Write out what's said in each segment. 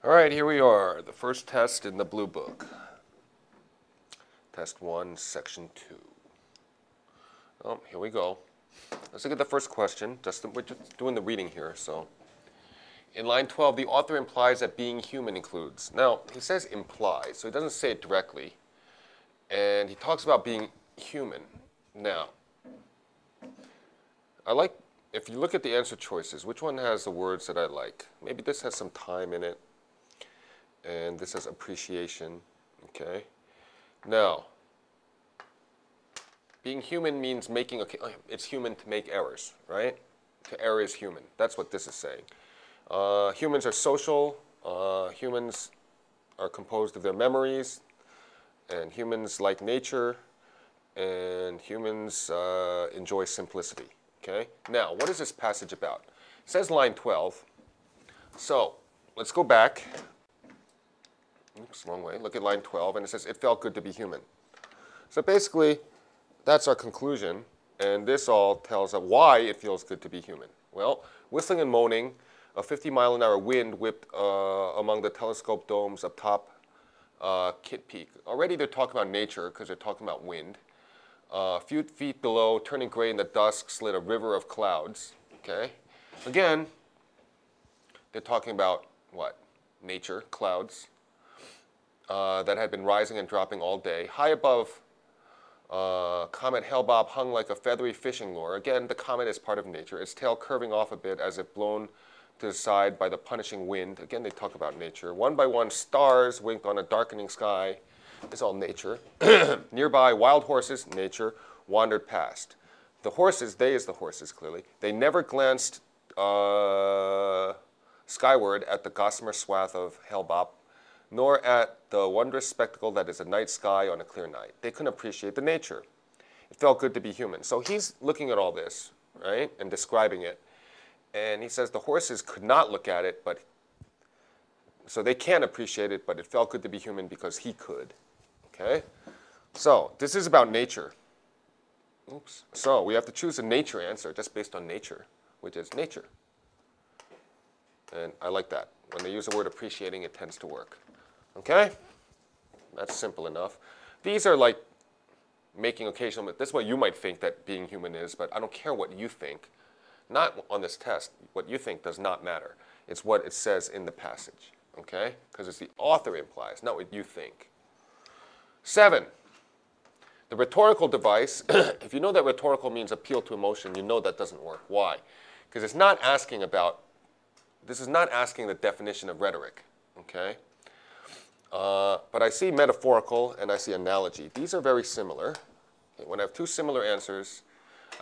All right, here we are, the first test in the blue book. Test 1, section 2. Oh, here we go. Let's look at the first question. We're just doing the reading here. So, in line 12, the author implies that being human includes. Now, he says implies, so he doesn't say it directly. And he talks about being human. Now, if you look at the answer choices, which one has the words that I like? Maybe this has some time in it. And this is appreciation, okay? Now, being human means making, it's human to make errors, right? To err is human. That's what this is saying. Humans are social. Humans are composed of their memories. And humans like nature. And humans enjoy simplicity, okay? Now, what is this passage about? It says line 12. So, let's go back. Oops, wrong way. Look at line 12, and it says, it felt good to be human. So basically, that's our conclusion, and this all tells us why it feels good to be human. Well, whistling and moaning, a 50-mile-an-hour wind whipped among the telescope domes up top Kitt Peak. Already they're talking about nature, because they're talking about wind. A few feet below, turning gray in the dusk, slid a river of clouds. Okay. Again, they're talking about what? Nature, clouds. That had been rising and dropping all day. High above, comet Hale-Bopp hung like a feathery fishing lure. Again, the comet is part of nature, its tail curving off a bit as if blown to the side by the punishing wind. Again, they talk about nature. One by one, stars winked on a darkening sky. It's all nature. Nearby, wild horses, nature, wandered past. The horses, they is the horses, clearly. They never glanced skyward at the gossamer swath of Hale-Bopp, nor at the wondrous spectacle that is a night sky on a clear night. They couldn't appreciate the nature. It felt good to be human. So he's looking at all this, right, and describing it. And he says the horses could not look at it, so they can't appreciate it, but it felt good to be human because he could. Okay? So this is about nature. Oops. So we have to choose a nature answer just based on nature, which is nature. And I like that. When they use the word appreciating, it tends to work. Okay? That's simple enough. These are like making occasional, this is what you might think that being human is, but I don't care what you think. Not on this test. What you think does not matter. It's what it says in the passage. Okay? Because it's the author implies, not what you think. 7. The rhetorical device, if you know that rhetorical means appeal to emotion, you know that doesn't work. Why? Because it's not asking about, this is not asking the definition of rhetoric. Okay? But I see metaphorical and I see analogy. These are very similar. Okay, when I have two similar answers,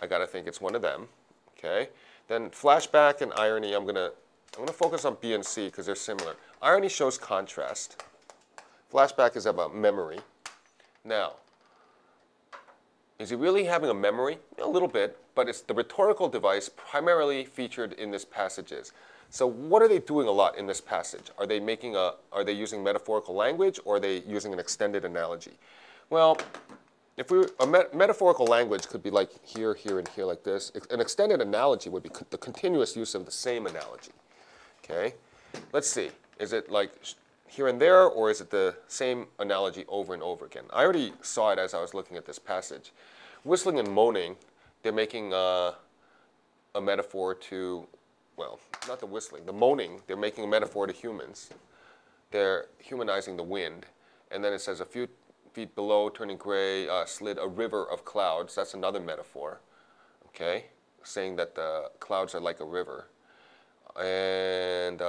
I got to think it's one of them. Okay? Then flashback and irony, I'm gonna focus on B and C because they're similar. Irony shows contrast. Flashback is about memory. Now, is he really having a memory? A little bit, but it's the rhetorical device primarily featured in this passages. So what are they doing a lot in this passage? Are they using metaphorical language, or are they using an extended analogy? Well, metaphorical language could be like here, here, and here like this. An extended analogy would be the continuous use of the same analogy. Okay? Let's see. Is it like here and there, or is it the same analogy over and over again? I already saw it as I was looking at this passage. Whistling and moaning, they're making a metaphor to, well, not the whistling, the moaning, they're making a metaphor to humans. They're humanizing the wind. And then it says a few feet below, turning gray, slid a river of clouds. That's another metaphor, okay? Saying that the clouds are like a river. And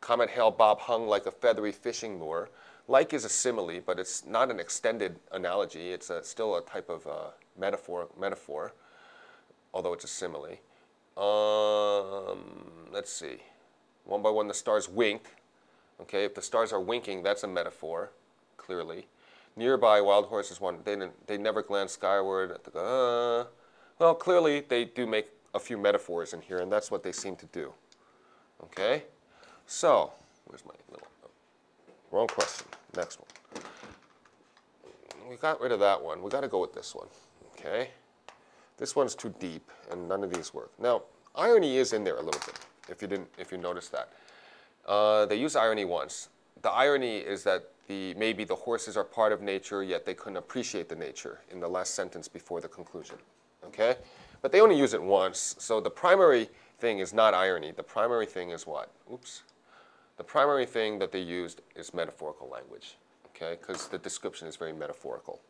comet Hale-Bopp hung like a feathery fishing lure. Like is a simile, but it's not an extended analogy. It's still a type of metaphor, although it's a simile. Let's see. One by one, the stars winked. Okay, if the stars are winking, that's a metaphor, clearly. Nearby, wild horses they never glance skyward. Well, clearly they do make a few metaphors in here, and that's what they seem to do. Okay, so where's my little wrong question? Next one. We got rid of that one. We got to go with this one. Okay, this one's too deep, and none of these work. Now, irony is in there a little bit. If you notice that, they use irony once. The irony is that maybe the horses are part of nature, yet they couldn't appreciate the nature in the last sentence before the conclusion. Okay? But they only use it once, so the primary thing is not irony. The primary thing is what? Oops. The primary thing that they used is metaphorical language, okay? Because the description is very metaphorical.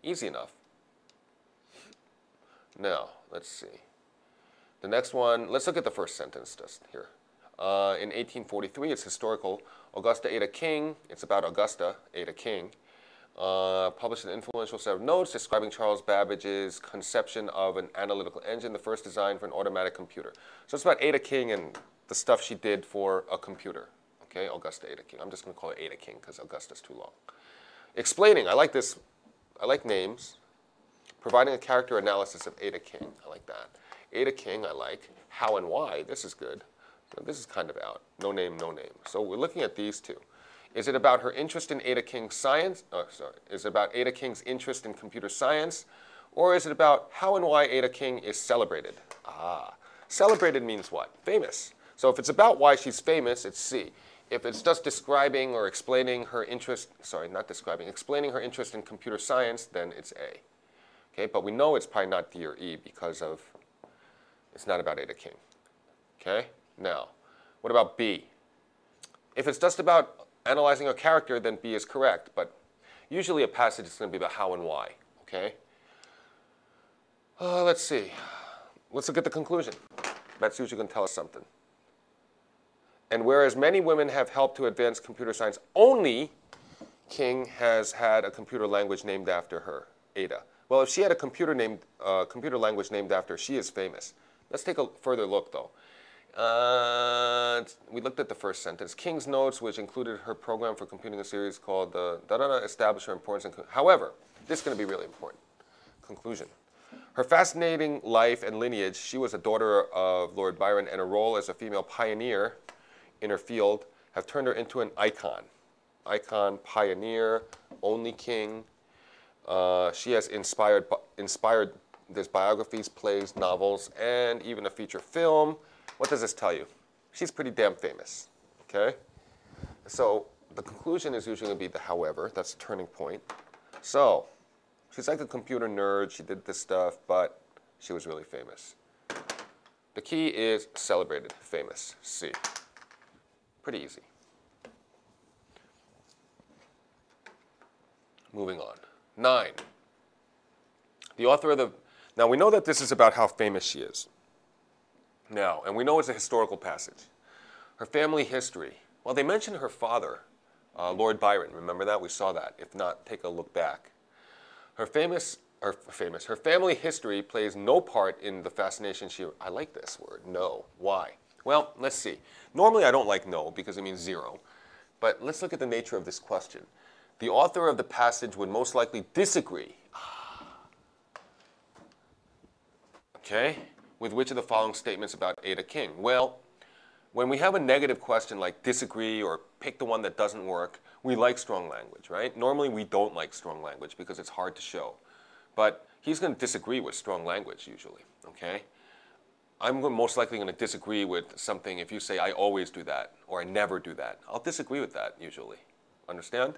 Easy enough. Now, let's see. The next one, let's look at the first sentence just here. In 1843, it's historical. Augusta Ada King, it's about Augusta Ada King, published an influential set of notes describing Charles Babbage's conception of an analytical engine, the first design for an automatic computer. So it's about Ada King and the stuff she did for a computer. Okay, Augusta Ada King. I'm just going to call her Ada King because Augusta's too long. Explaining, I like this. I like names. Providing a character analysis of Ada King. I like that. Ada King, I like. How and why, this is good. This is kind of out. No name, no name. So we're looking at these two. Is it about her interest in Ada King's science? Is it about Ada King's interest in computer science? Or is it about how and why Ada King is celebrated? Celebrated means what? Famous. So if it's about why she's famous, it's C. If it's just describing or explaining her interest, explaining her interest in computer science, then it's A. Okay, but we know it's probably not D or E because it's not about Ada King. Okay? Now, what about B? If it's just about analyzing a character, then B is correct, but usually a passage is going to be about how and why, okay? Let's see. Let's look at the conclusion. That's usually going to tell us something. And whereas many women have helped to advance computer science, only King has had a computer language named after her, Ada. Well, if she had a computer language named after her, she is famous. Let's take a further look, though. We looked at the first sentence. King's notes, which included her program for computing a series called establish her importance. However, this is going to be really important. Conclusion. Her fascinating life and lineage, she was a daughter of Lord Byron, and her role as a female pioneer in her field have turned her into an icon. Icon, pioneer, only King. She has inspired, there's biographies, plays, novels, and even a feature film. What does this tell you? She's pretty damn famous, okay? So the conclusion is usually going to be the however. That's the turning point. So she's like a computer nerd. She did this stuff, but she was really famous. The key is celebrated, famous, C. Pretty easy. Moving on. 9. The author of the... Now, we know that this is about how famous she is. Now, and we know it's a historical passage. Her family history. Well, they mention her father, Lord Byron. Remember that? We saw that. If not, take a look back. Her family history plays no part in the fascination she... I like this word, no. Why? Well, let's see. Normally, I don't like no because it means zero. But let's look at the nature of this question. The author of the passage would most likely disagree. Okay? With which of the following statements about Ada King? Well, when we have a negative question like disagree or pick the one that doesn't work, we like strong language, right? Normally we don't like strong language because it's hard to show. But he's going to disagree with strong language usually, okay? I'm most likely going to disagree with something if you say I always do that or I never do that. I'll disagree with that usually. Understand?